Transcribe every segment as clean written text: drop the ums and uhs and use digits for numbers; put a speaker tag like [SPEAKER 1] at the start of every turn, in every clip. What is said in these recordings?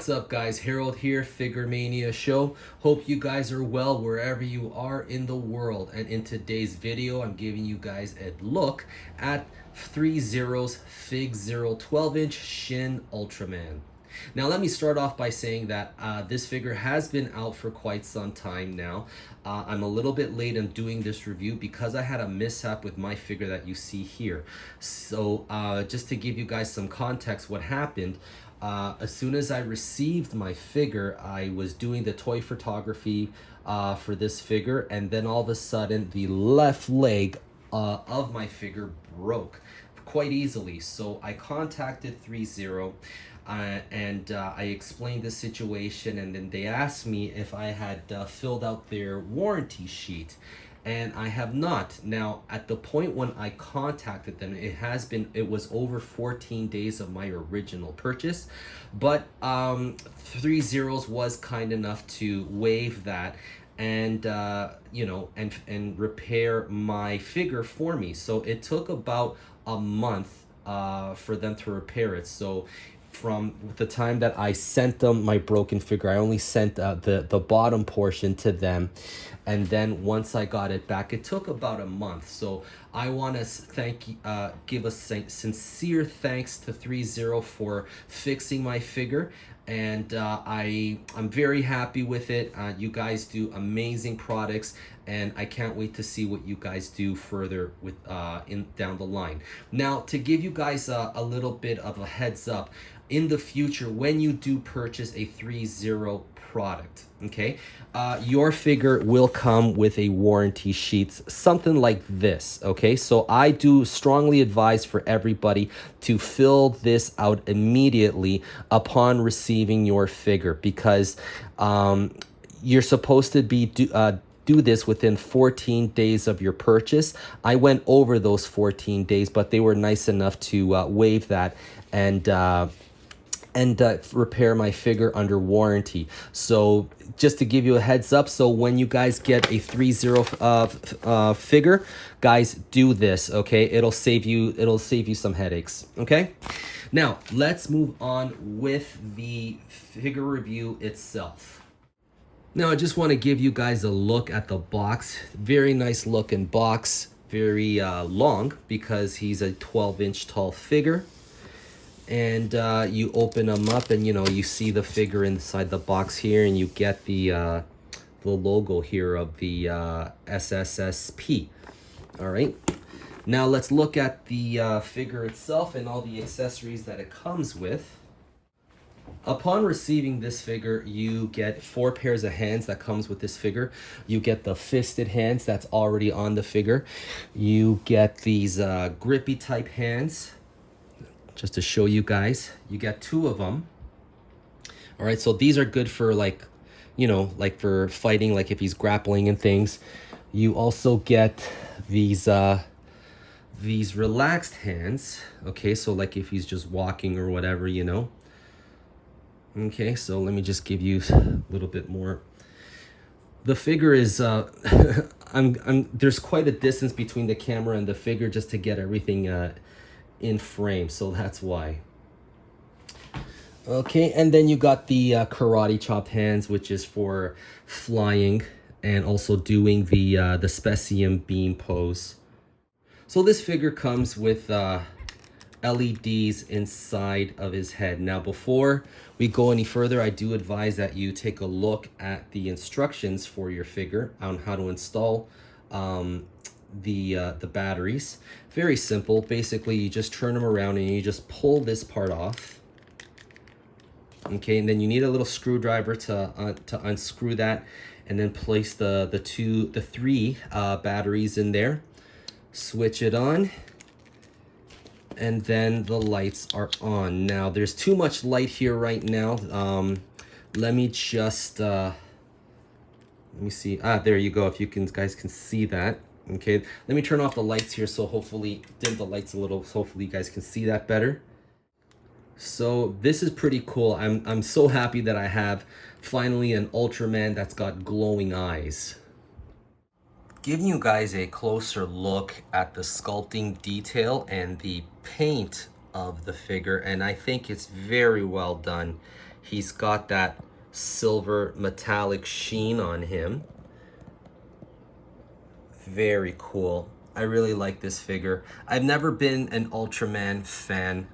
[SPEAKER 1] What's up guys, Harold here, Figure Mania Show. Hope you guys are well wherever you are in the world. And in today's video, I'm giving you guys a look at Threezero's Fig Zero 12-inch Shin Ultraman. Now let me start off by saying that this figure has been out for quite some time now. I'm a little bit late in doing this review because I had a mishap with my figure that you see here. So just to give you guys some context, what happened, as soon as I received my figure, I was doing the toy photography for this figure, and then all of a sudden the left leg of my figure broke quite easily. So I contacted Threezero and I explained the situation, and then they asked me if I had filled out their warranty sheet, and I have not. Now at the point when I contacted them, it was over 14 days of my original purchase, but Threezero's was kind enough to waive that and and repair my figure for me. So it took about a month for them to repair it. So from the time that I sent them my broken figure, I only sent the bottom portion to them, and then once I got it back, it took about a month. So I want to give a sincere thanks to Threezero for fixing my figure, and I'm very happy with it. You guys do amazing products, and I can't wait to see what you guys do further with down the line. Now, to give you guys a little bit of a heads up, in the future, when you do purchase a Threezero product, okay, your figure will come with a warranty sheet, something like this, okay? So I do strongly advise for everybody to fill this out immediately upon receiving your figure, because you're supposed to be do this within 14 days of your purchase. I went over those 14 days, but they were nice enough to waive that and repair my figure under warranty. So just to give you a heads up, so when you guys get a Threezero figure, guys, do this, okay? It'll save you some headaches, okay? Now let's move on with the figure review itself. Now I just want to give you guys a look at the box. Very nice looking box, very long, because he's a 12-inch tall figure. And you open them up, and you see the figure inside the box here, and you get the logo here of the SSSP. All right, now let's look at the figure itself and all the accessories that it comes with. Upon receiving this figure, you get 4 pairs of hands that comes with this figure. You get the fisted hands that's already on the figure. You get these grippy type hands. Just to show you guys, you get 2 of them. All right, so these are good for like for fighting, like if he's grappling and things. You also get these relaxed hands. Okay, so like if he's just walking or whatever, Okay, so let me just give you a little bit more. The figure is there's quite a distance between the camera and the figure just to get everything in frame, so that's why. Okay, and then you got the karate chopped hands, which is for flying and also doing the specium beam pose. So this figure comes with LEDs inside of his head. Now before we go any further, I do advise that you take a look at the instructions for your figure on how to install the batteries. Very simple. Basically, you just turn them around and you just pull this part off. Okay, and then you need a little screwdriver to unscrew that, and then place the 3 batteries in there. Switch it on, and then the lights are on. Now there's too much light here right now. Let me just let me see. There you go. If you guys can see that. Okay, let me turn off the lights here, so hopefully dim the lights a little, so hopefully you guys can see that better. So this is pretty cool. I'm so happy that I have finally an Ultraman that's got glowing eyes. Giving you guys a closer look at the sculpting detail and the paint of the figure, and I think it's very well done. He's got that silver metallic sheen on him. Very cool. I really like this figure. I've never been an Ultraman fan.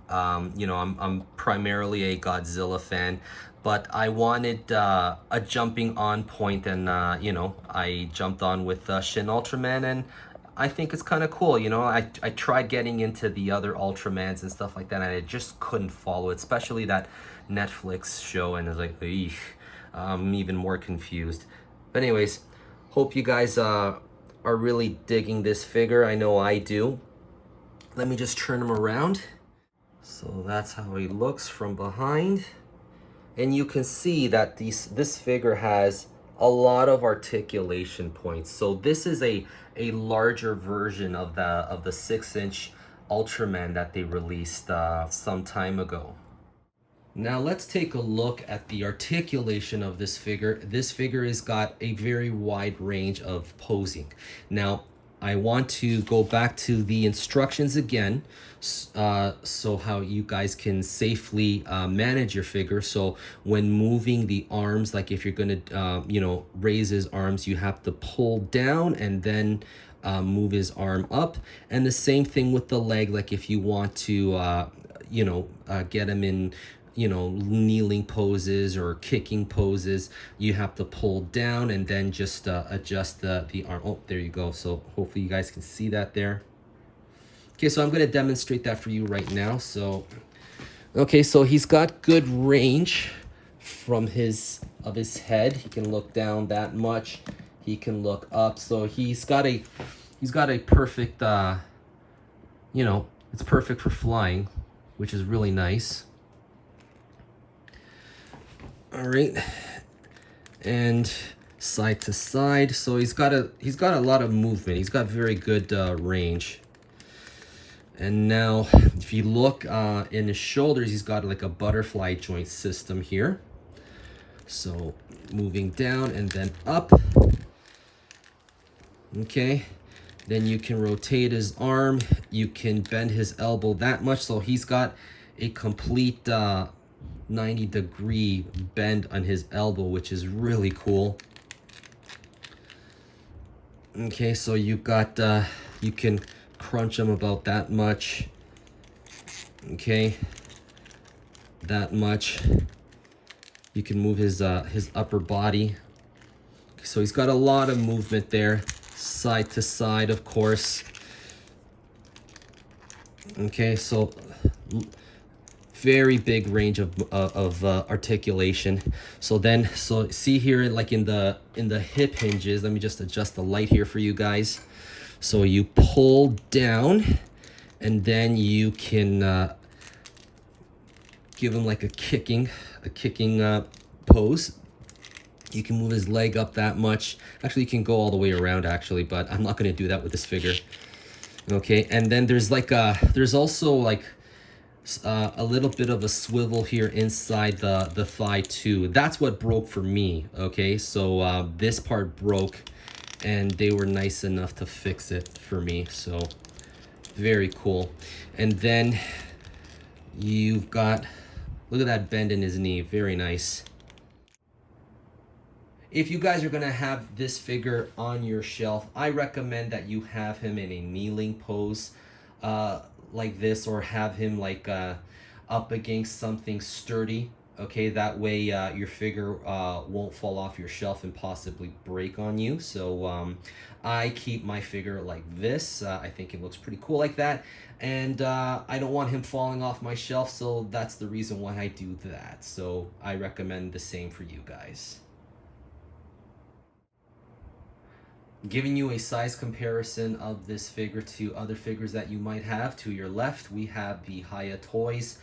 [SPEAKER 1] You know, I'm primarily a Godzilla fan, but I wanted a jumping on point, and you know, I jumped on with Shin Ultraman, and I think it's kind of cool. You know, I tried getting into the other Ultramans and stuff like that, and I just couldn't follow it, especially that Netflix show, and I was like, eesh, I'm even more confused. But anyways, hope you guys are really digging this figure. I know I do. Let me just turn him around. So that's how he looks from behind. And you can see that this figure has a lot of articulation points. So this is a larger version of the 6-inch Ultraman that they released some time ago. Now let's take a look at the articulation of this figure. This figure has got a very wide range of posing. Now I want to go back to the instructions again, so how you guys can safely manage your figure. So when moving the arms, like if you're gonna you know, raise his arms, you have to pull down and then move his arm up. And the same thing with the leg, like if you want to you know, get him in, you know, kneeling poses or kicking poses, you have to pull down and then just adjust the arm. Oh, there you go. So hopefully you guys can see that there. Okay, so I'm going to demonstrate that for you right now. So okay, so he's got good range from his head. He can look down that much, he can look up. So he's got a perfect you know, it's perfect for flying, which is really nice. All right, and side to side. So he's got a lot of movement. He's got very good range. And now, if you look in his shoulders, he's got like a butterfly joint system here. So moving down and then up. Okay, then you can rotate his arm. You can bend his elbow that much. So he's got a complete 90-degree bend on his elbow, which is really cool. Okay, so you got you can crunch him about that much. Okay, that much. You can move his upper body. So he's got a lot of movement there, side to side, of course. Okay, so very big range of articulation. So see here, like in the hip hinges, let me just adjust the light here for you guys. So you pull down and then you can give him like a kicking pose. You can move his leg up that much. Actually, you can go all the way around actually, but I'm not going to do that with this figure. Okay, and then there's like there's also like a little bit of a swivel here inside the thigh too. That's what broke for me. Okay, so this part broke and they were nice enough to fix it for me. So very cool. And then you've got, look at that bend in his knee, very nice. If you guys are gonna have this figure on your shelf, I recommend that you have him in a kneeling pose like this, or have him like up against something sturdy. Okay, that way your figure won't fall off your shelf and possibly break on you. So I keep my figure like this. I think it looks pretty cool like that, and I don't want him falling off my shelf, so that's the reason why I do that. So I recommend the same for you guys. Giving you a size comparison of this figure to other figures that you might have. To your left, we have the Hiya Toys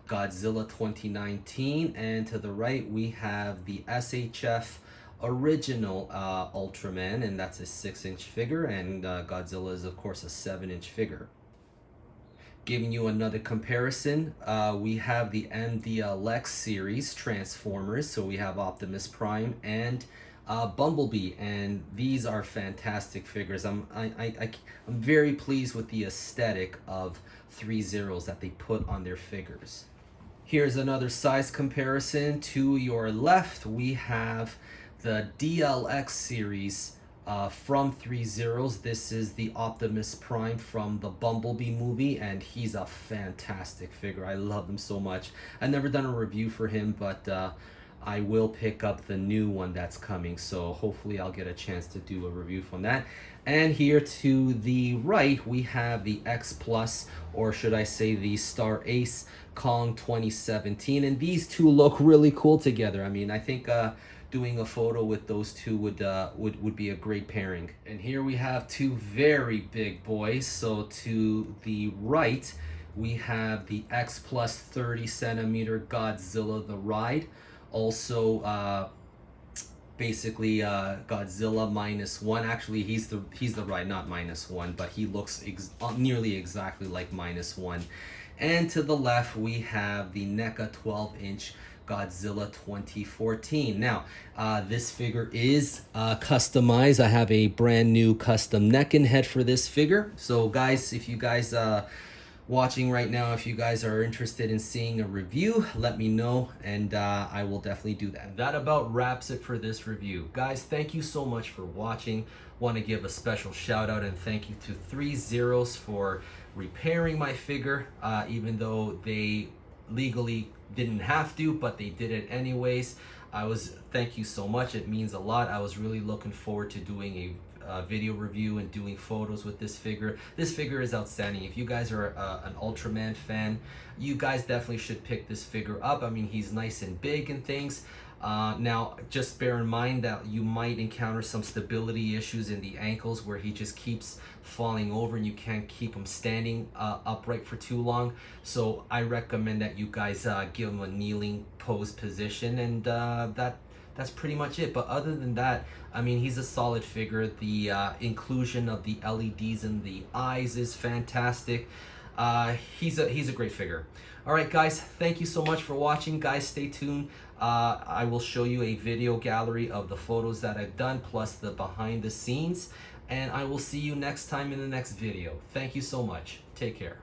[SPEAKER 1] Godzilla 2019, and to the right, we have the SHF original Ultraman, and that's a 6-inch figure, and Godzilla is, of course, a 7-inch figure. Giving you another comparison, we have the MDLX series Transformers, so we have Optimus Prime and Bumblebee, and these are fantastic figures. I'm very pleased with the aesthetic of Threezeros that they put on their figures. Here's another size comparison. To your left, we have the DLX series from Threezeros. This is the Optimus Prime from the Bumblebee movie, and he's a fantastic figure. I love him so much. I've never done a review for him, but I will pick up the new one that's coming, so hopefully I'll get a chance to do a review from that. And here to the right, we have the X Plus, or should I say the Star Ace Kong 2017, and these two look really cool together. I mean, I think doing a photo with those two would be a great pairing. And here we have two very big boys. So to the right, we have the X Plus 30 centimeter Godzilla the Ride. Also, basically Godzilla -1. Actually, he's the Ride, not -1, but he looks nearly exactly like -1. And to the left, we have the NECA 12-inch Godzilla 2014. Now, this figure is customized. I have a brand new custom neck and head for this figure. So guys, if you guys watching right now, if you guys are interested in seeing a review, let me know, and I will definitely do that. That about wraps it for this review. Guys, thank you so much for watching. Want to give a special shout out and thank you to Threezeros for repairing my figure, even though they legally didn't have to, but they did it anyways. Thank you so much. It means a lot. I was really looking forward to doing a video review and doing photos with this figure. This figure is outstanding. If you guys are an Ultraman fan, you guys definitely should pick this figure up. I mean, he's nice and big and things. Now, just bear in mind that you might encounter some stability issues in the ankles where he just keeps falling over and you can't keep him standing upright for too long. So I recommend that you guys give him a kneeling pose position, and that's pretty much it. But other than that, I mean, he's a solid figure. The inclusion of the LEDs in the eyes is fantastic. He's a great figure. All right, guys, thank you so much for watching. Guys, stay tuned. I will show you a video gallery of the photos that I've done, plus the behind the scenes, and I will see you next time in the next video. Thank you so much. Take care.